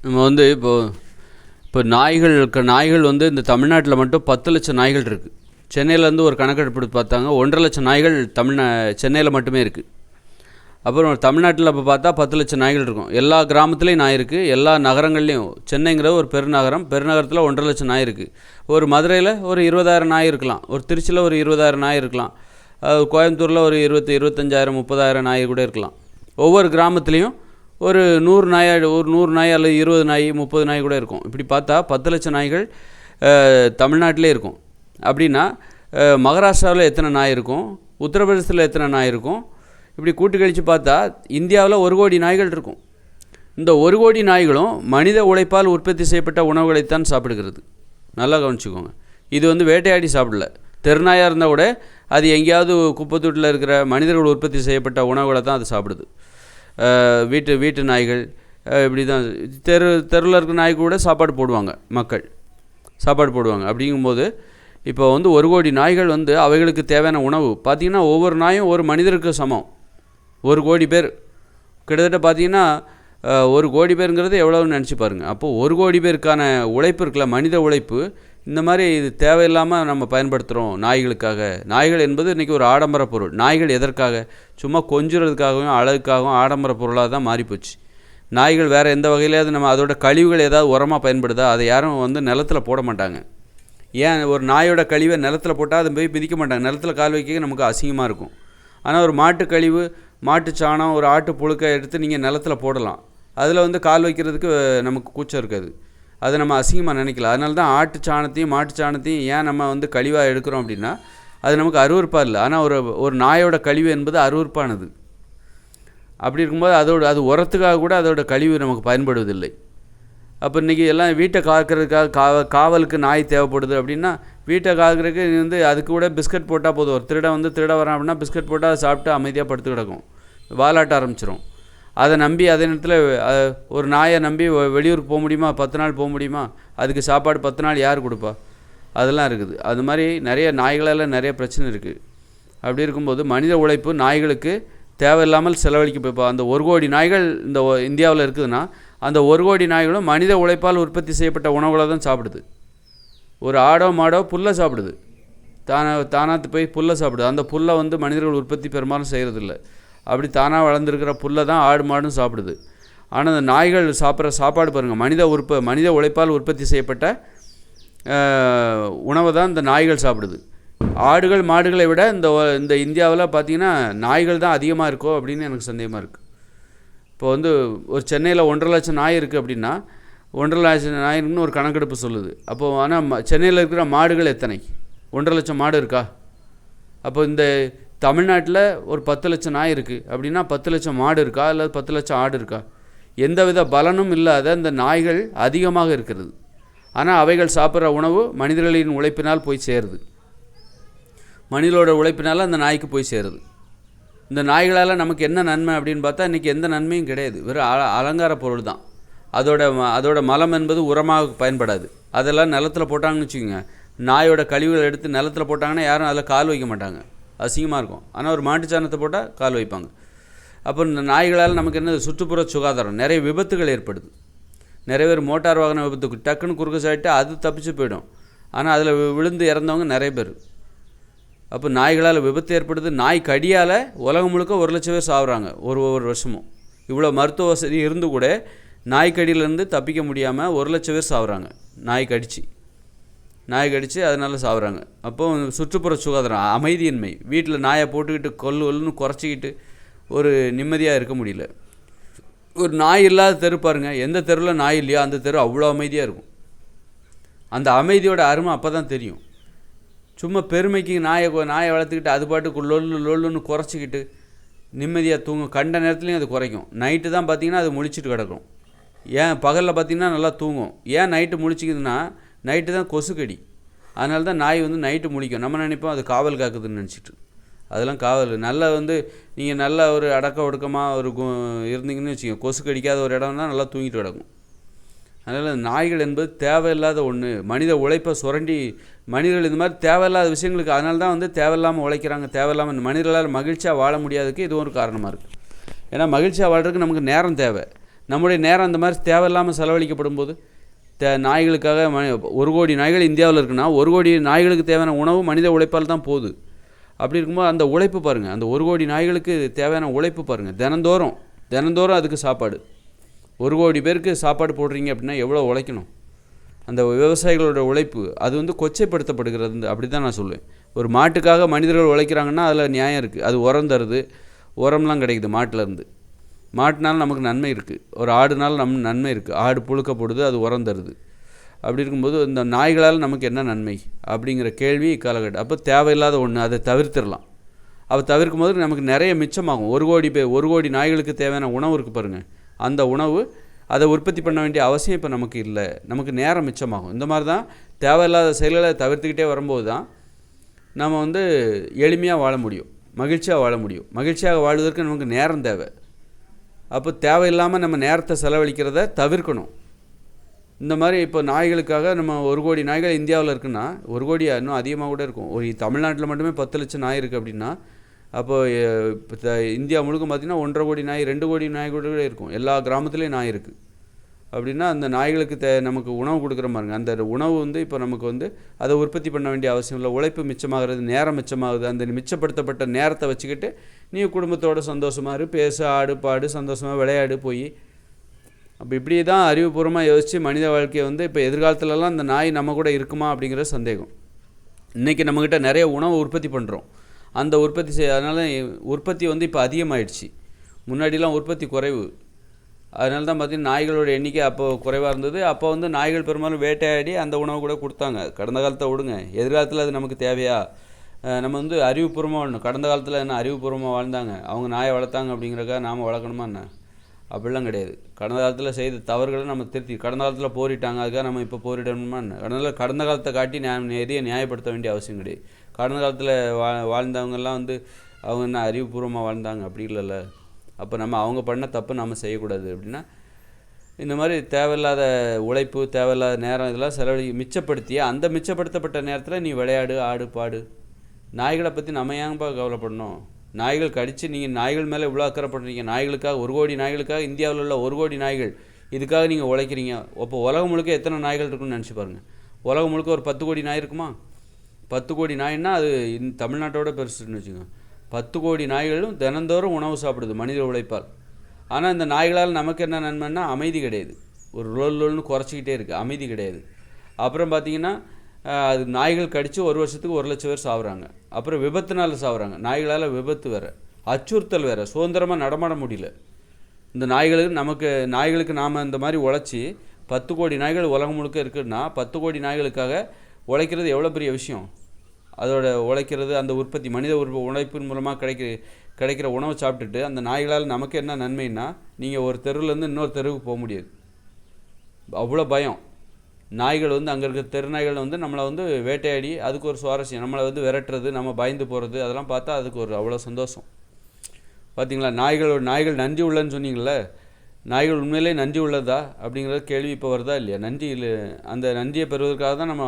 நம்ம வந்து இப்போ நாய்கள் வந்து இந்த தமிழ்நாட்டில் மட்டும் 10 லட்சம் நாய்கள் இருக்குது. சென்னையிலேருந்து ஒரு கணக்கெடுப்பு பார்த்தாங்க, 1.5 லட்சம் நாய்கள் சென்னையில் மட்டுமே இருக்குது. அப்புறம் தமிழ்நாட்டில் இப்போ பார்த்தா 10 லட்சம் நாய்கள் இருக்கும். எல்லா கிராமத்துலேயும் நாய் இருக்குது, எல்லா நகரங்கள்லேயும். சென்னைங்கிற ஒரு பெருநகரத்தில் 1.5 லட்சம் நாய் இருக்குது. ஒரு மதுரையில் ஒரு 20,000 நாய் இருக்கலாம், ஒரு திருச்சியில் ஒரு 20,000 நாய் இருக்கலாம், கோயம்புத்தூரில் ஒரு 25,000 30,000 நாய் கூட இருக்கலாம். ஒவ்வொரு கிராமத்துலேயும் ஒரு 100 நாய் அல்லது 20 நாய் 30 நாய் கூட இருக்கும். இப்படி பார்த்தா 10 லட்சம் நாய்கள் தமிழ்நாட்டிலே இருக்கும். அப்படின்னா மகாராஷ்டிராவில் எத்தனை நாய் இருக்கும், உத்தரப்பிரதேசத்தில் எத்தனை நாய் இருக்கும், இப்படி கூட்டு கழித்து பார்த்தா இந்தியாவில் 1 கோடி நாய்கள் இருக்கும். இந்த 1 கோடி நாய்களும் மனித உழைப்பால் உற்பத்தி செய்யப்பட்ட உணவுகளைத்தான் சாப்பிடுகிறது. நல்லா கவனிச்சுக்கோங்க. இது வந்து வேட்டையாடி சாப்பிடல. தெருநாயாக இருந்தால் கூட அது எங்கேயாவது குப்பத்தொட்டில் இருக்கிற மனிதர்கள் உற்பத்தி செய்யப்பட்ட உணவுகளை தான் அது சாப்பிடுது. வீட்டு நாய்கள் இப்படி தான் தெருவில் இருக்கிற நாய்க்கு கூட சாப்பாடு போடுவாங்க, மக்கள் சாப்பாடு போடுவாங்க. அப்படிங்கும்போது இப்போ வந்து 1 கோடி நாய்கள் வந்து அவைகளுக்கு தேவையான உணவு பார்த்திங்கன்னா ஒவ்வொரு நாயும் ஒரு மனிதருக்கு சமம். 1 கோடி பேர் கிட்டத்தட்ட பார்த்திங்கன்னா 1 கோடி பேருங்கிறது எவ்வளோன்னு நினச்சி பாருங்கள். அப்போது 1 கோடி பேருக்கான உழைப்பு இருக்குல்ல, மனித உழைப்பு, இந்த மாதிரி இது தேவையில்லாமல் நம்ம பயன்படுத்துகிறோம் நாய்களுக்காக. நாய்கள் என்பது இன்றைக்கி ஒரு ஆடம்பர பொருள். நாய்கள் எதற்காக? சும்மா கொஞ்சுறதுக்காகவும் அழகுக்காகவும் ஆடம்பர பொருளாக தான் மாறிப்போச்சு. நாய்கள் வேறு எந்த வகையிலாவது நம்ம அதோட கழிவுகள் ஏதாவது உரமாக பயன்படுதா? அதை யாரும் வந்து நிலத்தில் போட மாட்டாங்க. ஏன் ஒரு நாயோட கழிவை நிலத்தில் போட்டால் அதை போய் மிதிக்க மாட்டாங்க. நிலத்தில் கால் வைக்க நமக்கு அசிங்கமாக இருக்கும். ஆனால் ஒரு மாட்டு கழிவு, மாட்டு சாணம், ஒரு ஆட்டு புழுக்கை எடுத்து நீங்கள் நிலத்தில் போடலாம். அதில் வந்து கால் வைக்கிறதுக்கு நமக்கு கூச்சம் இருக்காது. அதை நம்ம அசிங்கமாக நினைக்கலாம். அதனால தான் ஆட்டு சாணத்தையும் மாட்டு சாணத்தையும் ஏன் நம்ம வந்து கழிவாக எடுக்கிறோம் அப்படின்னா அது நமக்கு அருவருப்பாக இல்லை. ஆனால் ஒரு நாயோட கழிவு என்பது அருவருப்பானது. அப்படி இருக்கும்போது அது உரத்துக்காக கூட அதோட கழிவு நமக்கு பயன்படுவதில்லை. அப்போ இன்றைக்கி எல்லாம் வீட்டை காக்கிறதுக்காக காவலுக்கு நாய் தேவைப்படுது அப்படின்னா வீட்டை காக்கிறதுக்கு வந்து அதுக்கு கூட பிஸ்கட் போட்டால் போதும். ஒரு திருட வரான் அப்படின்னா பிஸ்கட் போட்டால் அதை சாப்பிட்டு அமைதியாக படுத்து கிடக்கும், வாலாட்ட ஆரம்பிச்சிடும். அதை நம்பி அதே நேரத்தில் ஒரு நாயை நம்பி வெளியூருக்கு போக முடியுமா? 10 நாள் போக முடியுமா? அதுக்கு சாப்பாடு 10 நாள் யார் கொடுப்பா? அதெல்லாம் இருக்குது. அது மாதிரி நிறைய நாய்களால் நிறைய பிரச்சனை இருக்குது. அப்படி இருக்கும்போது மனித உழைப்பு நாய்களுக்கு தேவையில்லாமல் செலவழிக்க அந்த 1 கோடி நாய்கள் இந்த இந்தியாவில் இருக்குதுன்னா அந்த 1 கோடி நாய்களும் மனித உழைப்பால் உற்பத்தி செய்யப்பட்ட உணவுகளை தான் சாப்பிடுது. ஒரு ஆடோ மாடோ புல்லை சாப்பிடுது, தானாக போய் புல்லை சாப்பிடுது. அந்த புல்லை வந்து மனிதர்கள் உற்பத்தி பெரும்பாலும் செய்கிறதில்ல. அப்படி தானாக வளர்ந்துருக்கிற புல்லை தான் ஆடு மாடும் சாப்பிடுது. ஆனால் அந்த நாய்கள் சாப்பிட்ற சாப்பாடு பாருங்கள், மனித உழைப்பால் உற்பத்தி செய்யப்பட்ட உணவை தான் இந்த நாய்கள் சாப்பிடுது. ஆடுகள் மாடுகளை விட இந்த இந்தியாவில் பார்த்திங்கன்னா நாய்கள் தான் அதிகமாக இருக்கோ அப்படின்னு எனக்கு சந்தேகமாக இருக்குது. இப்போ வந்து ஒரு சென்னையில் 1.5 லட்சம் நாய் இருக்குது அப்படின்னா 1.5 லட்சம் நாய்க்குன்னு ஒரு கணக்கெடுப்பு சொல்லுது. அப்போது ஆனால் சென்னையில் இருக்கிற மாடுகள் எத்தனை? 1.5 லட்சம் மாடு இருக்கா? அப்போ இந்த தமிழ்நாட்டில் ஒரு 10 லட்சம் நாய் இருக்குது அப்படின்னா 10 லட்சம் மாடு இருக்கா அல்லது 10 லட்சம் ஆடு இருக்கா? எந்தவித பலனும் இல்லாத இந்த நாய்கள் அதிகமாக இருக்கிறது. ஆனால் அவைகள் சாப்பிட்ற உணவு மனிதர்களின் உழைப்பினால் போய் சேருது. மனிதனோட உழைப்பினால் அந்த நாய்க்கு போய் சேருது. இந்த நாய்களால் நமக்கு என்ன நன்மை அப்படின்னு பார்த்தா இன்றைக்கி எந்த நன்மையும் கிடையாது. வெறும் அலங்கார பொருள் தான். அதோட மலம் என்பது உரமாக பயன்படாது. அதெல்லாம் நிலத்தில் போட்டாங்கன்னு வச்சுக்கோங்க, நாயோட கழிவுகளை எடுத்து நிலத்தில் போட்டாங்கன்னா யாரும் அதில் கால் வைக்க மாட்டாங்க, அசிங்கமாக இருக்கும். ஆனால் ஒரு மாட்டுச்சாணத்தை போட்டால் கால் வைப்பாங்க. அப்போ இந்த நாய்களால் நமக்கு என்ன சுற்றுப்புற சுகாதாரம், நிறைய விபத்துகள் ஏற்படுது. நிறைய பேர் மோட்டார் வாகன விபத்துக்கு டக்குன்னு குறுக்க சாப்பிட்டு அது தப்பிச்சு போயிடும். ஆனால் அதில் விழுந்து இறந்தவங்க நிறைய பேர். அப்போ நாய்களால் விபத்து ஏற்படுது. நாய் கடியால் உலகம் முழுக்க 1 லட்சம் பேர் சாகுறாங்க ஒவ்வொரு வருஷமும். இவ்வளோ மருத்துவ வசதி இருந்து கூட நாய்க்கடியிலேருந்து தப்பிக்க முடியாமல் 1 லட்சம் பேர் சாகுறாங்க. நாய் கடித்து அதனால சாகுறாங்க. அப்போது சுற்றுப்புற சுகாதாரம், அமைதியின்மை, வீட்டில் நாயை போட்டுக்கிட்டு கொல்லுன்னு குறைச்சிக்கிட்டு ஒரு நிம்மதியாக இருக்க முடியல. ஒரு நாய் இல்லாத தெரு பாருங்கள், எந்த தெருவில் நாய் இல்லையோ அந்த தெரு அவ்வளோ அமைதியாக இருக்கும். அந்த அமைதியோட அருமை அப்போ தான் தெரியும். சும்மா பெருமைக்கு நாயை வளர்த்துக்கிட்டு அது பாட்டுக்கு லொல்லுன்னு குறைச்சிக்கிட்டு நிம்மதியாக தூங்கும். கண்ட நேரத்துலையும் அது குறைக்கும். நைட்டு தான் பார்த்திங்கன்னா அது முழிச்சிட்டு கிடக்கும். ஏன் பகலில் பார்த்திங்கன்னா நல்லா தூங்கும். ஏன் நைட்டு முழிச்சிக்குதுன்னா நைட்டு தான் கொசுக்கடி. அதனால தான் நாய் வந்து நைட்டு முழிக்கும். நம்ம நினைப்போம் அது காவல் காக்குதுன்னு நினச்சிட்டு. அதெல்லாம் காவல் நல்லா நீங்கள் நல்ல ஒரு அடக்க ஒடுக்கமாக இருந்தீங்கன்னு வச்சுக்கோங்க, கொசு கடிக்காத ஒரு இடம் தான் நல்லா தூங்கிட்டு கிடக்கும். அதனால் நாய்கள் என்பது தேவையில்லாத ஒன்று. மனித உழைப்பை சுரண்டி மனிதர்கள் இந்த மாதிரி தேவையில்லாத விஷயங்களுக்கு அதனால தான் தேவையில்லாமல் உழைக்கிறாங்க. தேவையில்லாமல் மனிதர்களால் மகிழ்ச்சியாக வாழ முடியாததுக்கு இது ஒரு காரணமாக இருக்குது. ஏன்னா மகிழ்ச்சியாக வாழ்றதுக்கு நமக்கு நேரம் தேவை. நம்முடைய நேரம் அந்த மாதிரி தேவையில்லாமல் செலவழிக்கப்படும் போது நாய்களுக்காக ஒரு கோடி நாய்கள் இந்தியாவில் இருக்குன்னா 1 கோடி நாய்களுக்கு தேவையான உணவு மனித உழைப்பால் தான் போகுது. அப்படி இருக்கும்போது அந்த உழைப்பு பாருங்கள், அந்த 1 கோடி நாய்களுக்கு தேவையான உழைப்பு பாருங்கள். தினந்தோறும் அதுக்கு சாப்பாடு. 1 கோடி பேருக்கு சாப்பாடு போடுறீங்க அப்படின்னா எவ்வளோ உழைக்கணும். அந்த விவசாயிகளோட உழைப்பு அது வந்து கொச்சைப்படுத்தப்படுகிறது. அப்படி தான் நான் சொல்லுவேன். ஒரு மாட்டுக்காக மனிதர்கள் உழைக்கிறாங்கன்னா அதில் நியாயம் இருக்குது. அது உரம் தருது, உரம்லாம் கிடைக்குது மாட்டிலேருந்து. மாட்டினாலும் நமக்கு நன்மை இருக்குது, ஒரு ஆடுனாலும் நன்மை இருக்குது. ஆடு புழுக்க போடுது, அது உரம் தருது. அப்படி இருக்கும்போது இந்த நாய்களால் நமக்கு என்ன நன்மை அப்படிங்கிற கேள்வி காலகட்டம். அப்போ தேவையில்லாத ஒன்று, அதை தவிர்த்திடலாம். அதை தவிர்க்கும் போது நமக்கு நிறைய மிச்சமாகும். 1 கோடி நாய்களுக்கு தேவையான உணவு இருக்குது பாருங்கள். அந்த உணவு அதை உற்பத்தி பண்ண வேண்டிய அவசியம் இப்போ நமக்கு இல்லை. நமக்கு நேரம் மிச்சமாகும். இந்த மாதிரி தான் தேவையில்லாத செயல்களை தவிர்த்துக்கிட்டே வரும்போது தான் நம்ம வந்து எளிமையாக வாழ முடியும், மகிழ்ச்சியாக வாழ முடியும். மகிழ்ச்சியாக வாழ்வதற்கு நமக்கு நேரம் தேவை. அப்போ தேவையில்லாமல் நம்ம நேரத்தை செலவழிக்கிறத தவிர்க்கணும். இந்த மாதிரி இப்போ நாய்களுக்காக நம்ம 1 கோடி நாய்கள் இந்தியாவில் இருக்குன்னா 1 கோடி இன்னும் அதிகமாக கூட இருக்கும். ஒரு தமிழ்நாட்டில் மட்டுமே 10 லட்சம் நாய் இருக்குது அப்படின்னா அப்போ இப்போ இந்தியா முழுக்க பார்த்திங்கன்னா 1.5 கோடி நாய் 2 கோடி நாய் கூட இருக்கும். எல்லா கிராமத்துலேயும் நாய் இருக்குது. அப்படின்னா அந்த நாய்களுக்கு நமக்கு உணவு கொடுக்குற மாதிரிங்க. அந்த உணவு வந்து இப்போ நமக்கு வந்து அதை உற்பத்தி பண்ண வேண்டிய அவசியம் இல்லை. உழைப்பு மிச்சமாகிறது, நேரம் மிச்சமாகுது. அந்த மிச்சப்படுத்தப்பட்ட நேரத்தை வச்சுக்கிட்டு நீ குடும்பத்தோடு சந்தோஷமாக இரு, பேசு, ஆடு, பாடு, சந்தோஷமாக விளையாடு போய். அப்போ இப்படி தான் அறிவுபூர்வமாக யோசித்து மனித வாழ்க்கையை வந்து இப்போ எதிர்காலத்துலலாம் அந்த நாய் நம்ம கூட இருக்குமா அப்படிங்கிற சந்தேகம். இன்றைக்கி நம்மக்கிட்ட நிறைய உணவு உற்பத்தி பண்ணுறோம். அந்த அதனால் உற்பத்தி வந்து இப்போ அதிகமாகிடுச்சு. முன்னாடிலாம் உற்பத்தி குறைவு. அதனால தான் பார்த்திங்கன்னா நாய்களோட எண்ணிக்கை அப்போ குறைவாக இருந்தது. அப்போ வந்து நாய்கள் பெரும்பாலும் வேட்டையாடி அந்த உணவு கூட கொடுத்தாங்க. கடந்த காலத்தை விடுங்க, எதிர்காலத்தில் அது நமக்கு தேவையா? நம்ம வந்து அறிவுபூர்வமாக வாழணும். கடந்த காலத்தில் என்ன அறிவுபூர்வமாக வாழ்ந்தாங்க, அவங்க நாயை வளர்த்தாங்க அப்படிங்கிறக்காக நாம் வளர்க்கணுமா என்ன? அப்படிலாம் கிடையாது. கடந்த காலத்தில் செய்த தவறுகளை நம்ம திருத்தி, கடந்த காலத்தில் போரிட்டாங்க அதுக்காக நம்ம இப்போ போரிடணுமா என்ன? கடந்த காலத்தை காட்டி எதையும் நியாயப்படுத்த வேண்டிய அவசியம் கிடையாது. கடந்த காலத்தில் வாழ்ந்தவங்கெல்லாம் வந்து அவங்க என்ன அறிவுபூர்வமாக வாழ்ந்தாங்க அப்படி இல்லைல்ல. அப்போ நம்ம அவங்க பண்ண தப்பு நம்ம செய்யக்கூடாது. அப்படின்னா இந்த மாதிரி தேவையில்லாத உழைப்பு, தேவையில்லாத நேரம் இதெல்லாம் மிச்சப்படுத்தி அந்த மிச்சப்படுத்தப்பட்ட நேரத்தில் நீ விளையாடு, ஆடு, பாடு. நாய்களை பற்றி நம்ம ஏன்பா கவலைப்படணும்? நாய்கள் கடித்து நீங்கள் நாய்கள் மேலே இவ்வளோ அக்கறைப்படுறீங்க. நாய்களுக்காக 1 கோடி நாய்களுக்காக இந்தியாவில் உள்ள 1 கோடி நாய்கள் இதுக்காக நீங்கள் உழைக்கிறீங்க. அப்போ உலகம் முழுக்க எத்தனை நாய்கள் இருக்குன்னு நினச்சி பாருங்கள். உலகம் முழுக்க ஒரு 10 கோடி நாய் இருக்குமா? 10 கோடி நாய்னா அது தமிழ்நாட்டோட பெருசுன்னு வச்சுக்கோங்க. 10 கோடி நாய்களும் தினந்தோறும் உணவு சாப்பிடுது மனித உழைப்பால். ஆனால் இந்த நாய்களால் நமக்கு என்ன நன்மைன்னா அமைதி கிடையாது. ஒரு லோல்னு குறைச்சிக்கிட்டே இருக்குது, அமைதி கிடையாது. அப்புறம் பார்த்திங்கன்னா அது நாய்கள் கடித்து 1 வருஷத்துக்கு 1 லட்சம் பேர் சாப்பிட்றாங்க. அப்புறம் விபத்துனால சாப்பிட்றாங்க. நாய்களால் விபத்து வேறு, அச்சுறுத்தல் வேறு, சுதந்திரமாக நடமாட முடியல. இந்த நாய்களுக்கு நாம் இந்த மாதிரி உழைச்சி 10 கோடி நாய்கள் உலகம் முழுக்க இருக்குன்னா 10 கோடி நாய்களுக்காக உழைக்கிறது எவ்வளோ பெரிய விஷயம். அதோட உழைக்கிறது, அந்த உற்பத்தி, மனித உழைப்பின் மூலமாக கிடைக்கிற உணவை சாப்பிட்டுட்டு அந்த நாய்களால் நமக்கு என்ன நன்மைன்னா நீங்கள் ஒரு தெருவிலேருந்து இன்னொரு தெருவுக்கு போக முடியாது. அவ்வளோ பயம். நாய்கள் வந்து அங்கே இருக்கிற தெரு நாய்கள் வந்து நம்மளை வந்து வேட்டையாடி அதுக்கு ஒரு சுவாரஸ்யம், நம்மளை வந்து விரட்டுறது, நம்ம பயந்து போகிறது, அதெல்லாம் பார்த்தா அதுக்கு ஒரு அவ்வளோ சந்தோஷம். பார்த்திங்களா? நாய்கள் நன்றி உள்ளன்னு சொன்னீங்களே, நாய்கள் உண்மையிலே நன்றி உள்ளதா அப்படிங்கிற கேள்வி இப்போ வருதா இல்லையா? நன்றி இல்லை. அந்த நன்றியை பெறுவதற்காக தான் நம்ம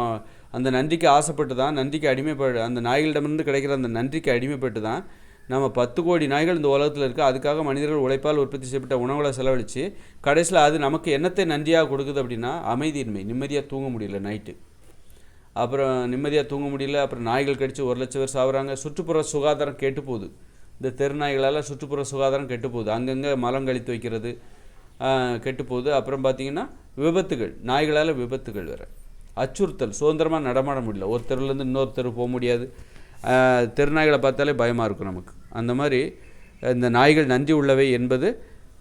அந்த நன்றிக்கு ஆசைப்பட்டு தான், நன்றிக்கு அடிமைப்பட்டு, அந்த நாய்களிடமிருந்து கிடைக்கிற அந்த நன்றிக்கு அடிமைப்பட்டு தான் நம்ம 10 கோடி நாய்கள் இந்த உலகத்தில் இருக்குது. அதுக்காக மனிதர்கள் உழைப்பால் உற்பத்தி செய்யப்பட்ட உணவுகளை செலவழித்து கடைசியில் அது நமக்கு என்னத்தை நன்றியாக கொடுக்குது அப்படின்னா அமைதியின்மை. நிம்மதியாக தூங்க முடியல நைட்டு. அப்புறம் நிம்மதியாக தூங்க முடியல. அப்புறம் நாய்கள் கடித்து 1 லட்சம் பேர் சாப்பிட்றாங்க. சுற்றுப்புற சுகாதாரம் கெட்டு போகுது. இந்த தெருநாய்களால் சுற்றுப்புற சுகாதாரம் கெட்டு போகுது. அங்கங்கே மலம் கழித்து வைக்கிறது கெட்டு போகுது. அப்புறம் பார்த்திங்கன்னா விபத்துகள், நாய்களால் விபத்துகள் வேறு, அச்சுறுத்தல், சுதந்திரமாக நடமாட முடியல. ஒரு தெருவுலேருந்து இன்னொரு தெரு போக முடியாது. தெருநாய்களை பார்த்தாலே பயமாக இருக்கும் நமக்கு. அந்த மாதிரி இந்த நாய்கள் நன்றி உள்ளவை என்பது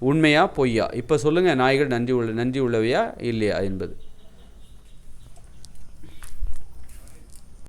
உண்மையா பொய்யா? இப்போ சொல்லுங்கள், நாய்கள் நன்றி உள்ளவையா இல்லையா என்பது.